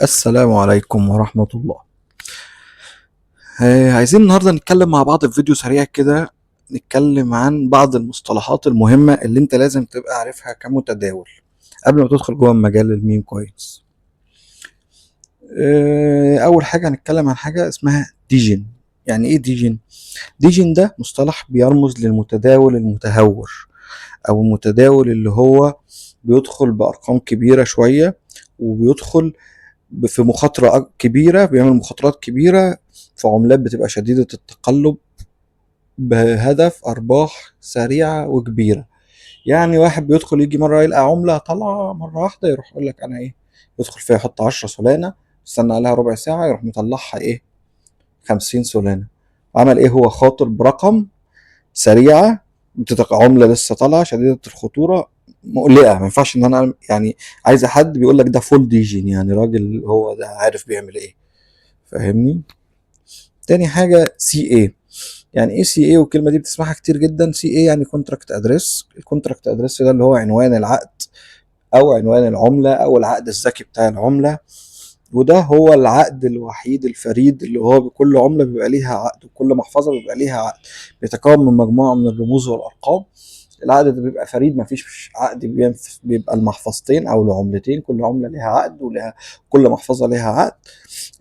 السلام عليكم ورحمة الله. عايزين النهاردة نتكلم مع بعض في فيديو سريع كده. نتكلم عن بعض المصطلحات المهمة اللي انت لازم تبقى عارفها كمتداول قبل ما تدخل جوه مجال الميم كويس. أول حاجة هنتكلم عن حاجة اسمها ديجن. يعني ايه ديجن؟ ديجن ده مصطلح بيرمز للمتداول المتهور أو المتداول اللي هو بيدخل بأرقام كبيرة شوية، وبيدخل في مخاطرة كبيرة، بيعمل مخاطرات كبيرة في عملات بتبقى شديدة التقلب بهدف أرباح سريعة وكبيرة. يعني واحد بيدخل يجي مرة يلقى عملة طالعة مرة واحدة، يروح يقول لك أنا إيه، يدخل فيها يحط 10 سولانة، يستنى عليها ربع ساعة يروح مطلعها إيه 50 سولانة. عمل إيه؟ هو خاطر برقم سريعة، عملة لسه طالعة شديدة الخطورة مقلقة. ما ينفعش ان انا يعني عايز حد بيقول لك ده فول ديجين، يعني راجل هو ده عارف بيعمل ايه. فاهمني؟ تاني حاجة سي اي. يعني ايه سي اي؟ والكلمة دي بتسمعها كتير جدا. سي اي يعني كونتراكت ادريس. الكونتراكت ادريس ده اللي هو عنوان العقد او عنوان العملة او العقد الذكي بتاع العملة. وده هو العقد الوحيد الفريد اللي هو بكل عملة بيبقى ليها عقد، وكل محفظة بيبقى ليها عقد بيتكون من مجموعة من الرموز والأرقام. العقد ده بيبقى فريد، مفيش عقد بيبقى المحفظتين أو العملتين، كل عملة ليها عقد ولها كل محفظة ليها عقد.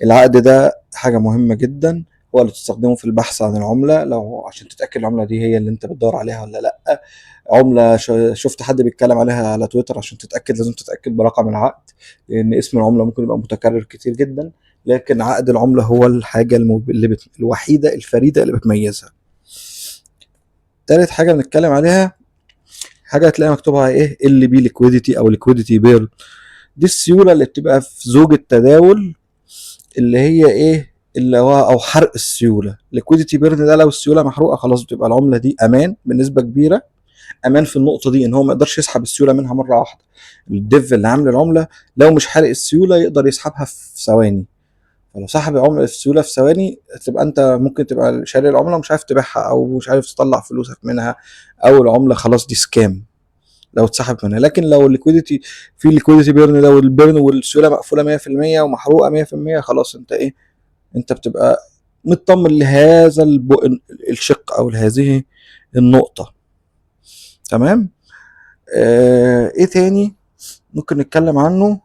العقد ده حاجة مهمة جدا، هو اللي تستخدمه في البحث عن العملة، لو عشان تتأكد العملة دي هي اللي انت بتدور عليها ولا لأ. عملة شفت حد بيتكلم عليها على تويتر، عشان تتأكد لازم تتأكد برقم العقد، لأن اسم العملة ممكن يبقى متكرر كتير جدا، لكن عقد العملة هو الحاجة الوحيدة الفريدة اللي بتميزها. تالت حاجة بنتكلم عليها حاجة هتلاقي مكتوبها ايه، ال بي ليكويديتي او ليكويديتي بير. دي السيولة اللي بتبقى في زوج التداول، اللي هي ايه، اللي هو او حرق السيولة. ليكويديتي بيرن ده لو السيولة محروقة خلاص بتبقى العملة دي امان بنسبة كبيرة. امان في النقطه دي ان هو ما يقدرش يسحب السيوله منها مره واحده. الديف اللي عامل العمله لو مش حارق السيوله يقدر يسحبها في ثواني. فلو سحب العمله السيوله في ثواني تبقى انت ممكن تبقى شاري العمله ومش عارف تبيعها او مش عارف تطلع فلوسك منها، او العمله خلاص دي سكام لو اتسحب منها. لكن لو الليكويديتي في الليكويديتي بيرن ده والبيرن والسيوله مقفوله 100% ومحروقه 100%، خلاص انت ايه، انت بتبقى مطمن لهذا الشق او لهذه النقطه. تمام. ايه تاني ممكن نتكلم عنه؟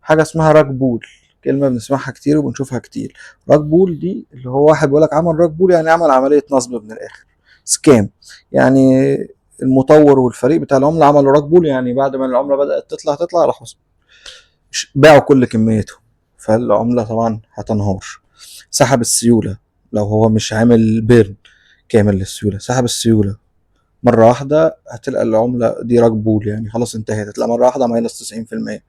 حاجه اسمها راك بول. كلمه بنسمعها كتير وبنشوفها كتير. راك بول دي اللي هو واحد بيقول لك عمل راك بول، يعني عمل عمليه نصب من الاخر، سكام. يعني المطور والفريق بتاع العمله عملوا راك بول، يعني بعد ما العمله بدات تطلع راحوا باعوا كل كميتهم، فالعمله طبعا هتنهار. سحب السيوله، لو هو مش عامل بيرن كامل للسيوله، سحب السيوله مرة واحدة، هتلقى العملة دي راك بول، يعني خلاص انتهت، هتلاقي مرة واحدة ماينس 90%.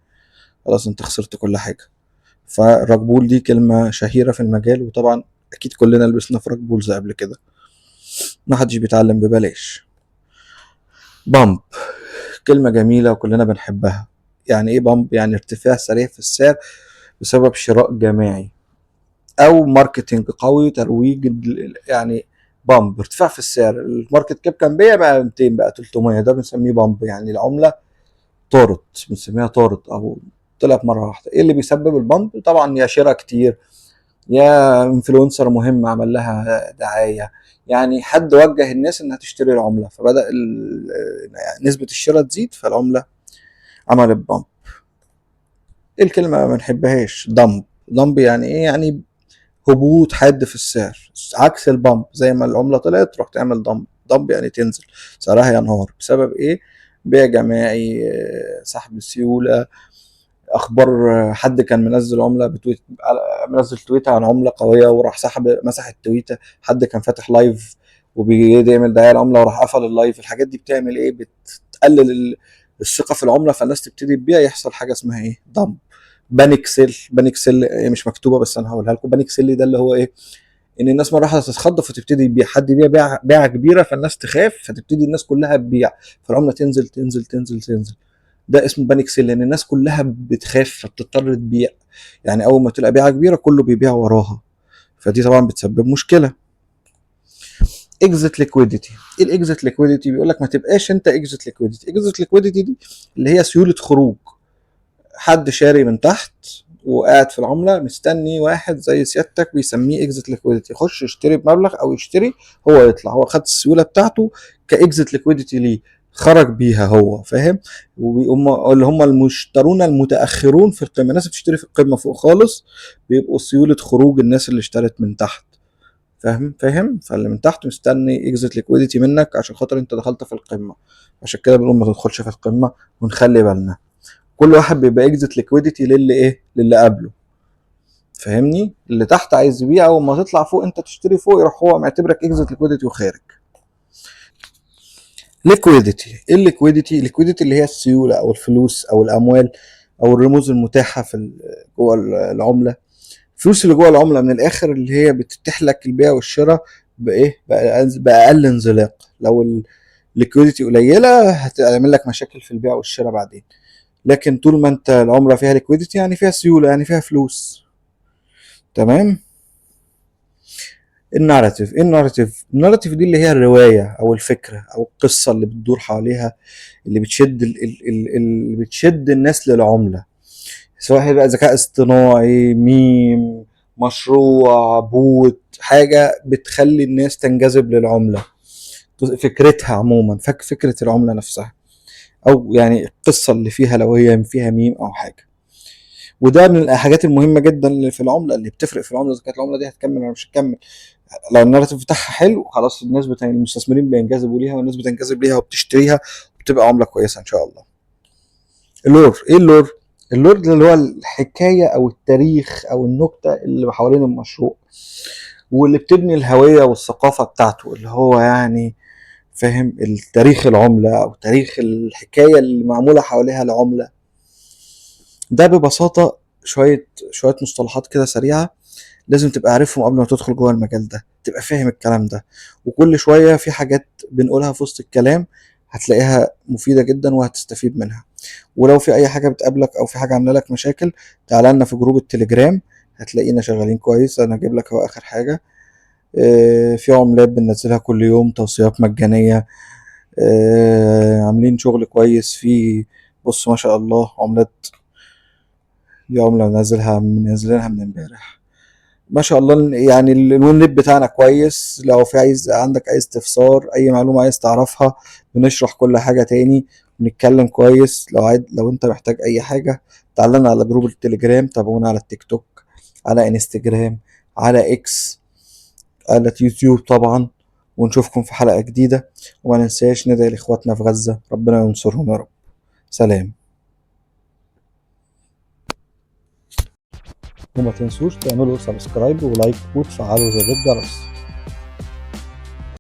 خلاص انت خسرت كل حاجة. فالراك بول دي كلمة شهيرة في المجال، وطبعا أكيد كلنا لبسنا في راك بولز قبل كده، محدش بيتعلم ببلاش. بامب، كلمة جميلة وكلنا بنحبها. يعني ايه بامب؟ يعني ارتفاع سريع في السعر بسبب شراء جماعي او ماركتينج قوي، ترويج يعني. بامب ارتفاع في السعر، الماركت كاب كان بقى 200 بقى 300، ده بنسميه بامب. يعني العملة طارت، بنسميها طارت او طلعت مره واحده. ايه اللي بيسبب البامب؟ طبعا يا شراء كتير، يا انفلونسر مهم عمل لها دعايه، يعني حد وجه الناس انها تشتري العمله فبدا نسبه الشراء تزيد فالعمله عملت بامب. ايه الكلمه ما بنحبهاش؟ دمب. دمب يعني ايه؟ يعني هبوط حاد في السعر، عكس البامب. زي ما العمله طلعت تروح تعمل دمب. دمب يعني تنزل، سعرها ينهار. بسبب ايه؟ بيع جماعي، سحب سيوله، اخبار حد كان منزل عمله بتويت، منزل تويته عن عمله قويه وراح سحب مسح التويته. حد كان فاتح لايف وبيعمل دعايه العمله وراح قفل اللايف. الحاجات دي بتعمل ايه؟ بتقلل الثقه في العمله، فالناس تبتدي تبيع، يحصل حاجه اسمها ايه، ضم. بانيك سيل. بانيك سيل هي مش مكتوبه بس انا هقولها لكم. بانيك سيل ده اللي هو ايه، ان الناس مره واحده تتخض فتبتدي تبيع، حد يبيع بيعه كبيره فالناس تخاف فتبتدي الناس كلها تبيع، فالعمله تنزل تنزل تنزل تنزل. ده اسمه بانيك سيل، لان الناس كلها بتخاف فبتضطر تبيع. يعني اول ما تلاقي بيعه كبيره كله بيبيع وراها، فدي طبعا بتسبب مشكله. اكزيت ليكويديتي. ايه الاكزيت ليكويديتي؟ بيقول لك ما تبقاش انت اكزيت ليكويديتي. اكزيت ليكويديتي دي اللي هي سيوله خروج. حد شاري من تحت وقاعد في العمله مستني واحد زي سيادتك بيسميه اكزيت ليكويديتي، يخش يشتري بمبلغ او يشتري، هو يطلع، هو خد السيوله بتاعته كاكزيت ليكويديتي ليه، خرج بيها هو، فاهم؟ اللي هم المشترون المتاخرون في القمه، الناس اللي بتشتري في القمه فوق خالص بيبقوا سيوله خروج الناس اللي اشترت من تحت، فاهم؟ فاللي من تحت مستني اكزيت ليكويديتي منك عشان خاطر انت دخلت في القمه. عشان كده بنقول ما تدخلش في القمه، ونخلي بالنا كل واحد بيبقى اكزيت ليكويديتي للي ايه، للي قبله، فاهمني؟ اللي تحت عايز يبيع، اول ما تطلع فوق انت تشتري فوق، يروح هو معتبرك اكزيت ليكويديتي وخارج. ليكويديتي، ايه الليكويديتي؟ الليكويديتي اللي هي السيوله او الفلوس او الاموال او الرموز المتاحه في جوه العمله. الفلوس اللي جوه العمله من الاخر اللي هي بتتيح لك البيع والشراء بايه، باقل انزلاق. لو الليكويديتي قليله هتعمل لك مشاكل في البيع والشراء بعدين، لكن طول ما انت العمله فيها ليكويديتي يعني فيها سيوله، يعني فيها فلوس. تمام. الناراتيف، ايه الناراتيف؟ الناراتيف دي اللي هي الروايه او الفكره او القصه اللي بتدور حواليها، اللي بتشد اللي بتشد الناس للعمله، سواء بقى ذكاء اصطناعي، ميم، مشروع، بوت، حاجه بتخلي الناس تنجذب للعمله، فكرتها عموما، فكره العمله نفسها، او يعني القصه اللي فيها لو هي فيها ميم او حاجه. وده من الحاجات المهمه جدا اللي في العمله، اللي بتفرق في العمله، اذا كانت العمله دي هتكمل ولا مش هتكمل. لو الناراتيف بتاعها حلو خلاص، الناس المستثمرين بينجذبوا ليها، والناس بتنجذب ليها وبتشتريها، وبتبقى عمله كويسه ان شاء الله. اللور، ايه اللور؟ اللور ده اللي هو الحكايه او التاريخ او النكته اللي حوالين المشروع، واللي بتبني الهويه والثقافه بتاعته، اللي هو يعني فاهم التاريخ العمله او تاريخ الحكايه اللي معموله حواليها العمله. ده ببساطه شويه مصطلحات كده سريعه لازم تبقى عارفهم قبل ما تدخل جوه المجال ده، تبقى فاهم الكلام ده. وكل شويه في حاجات بنقولها في وسط الكلام هتلاقيها مفيده جدا وهتستفيد منها. ولو في اي حاجه بتقابلك او في حاجه عامله لك مشاكل، تعالى لنا في جروب التليجرام، هتلاقينا شغالين كويس. انا هجيب لك هو اخر حاجه، في عملات بننزلها كل يوم، توصيات مجانيه، عاملين شغل كويس في، بص ما شاء الله عملات، دي عمله منزلينها من امبارح، ما شاء الله. يعني الويب بتاعنا كويس، لو في عندك اي استفسار، اي معلومة عايز تعرفها، بنشرح كل حاجة تاني، بنتكلم كويس. لو انت محتاج اي حاجة تعالنا على جروب التليجرام، تابعونا على التيك توك، على انستجرام، على اكس، على يوتيوب طبعا. ونشوفكم في حلقة جديدة، وما ننساش ندعي لاخواتنا في غزة، ربنا ينصرهم يا رب. سلام. وما تنسوش تعملوا سبسكرايب ولايك وتفعلوا زر الجرس.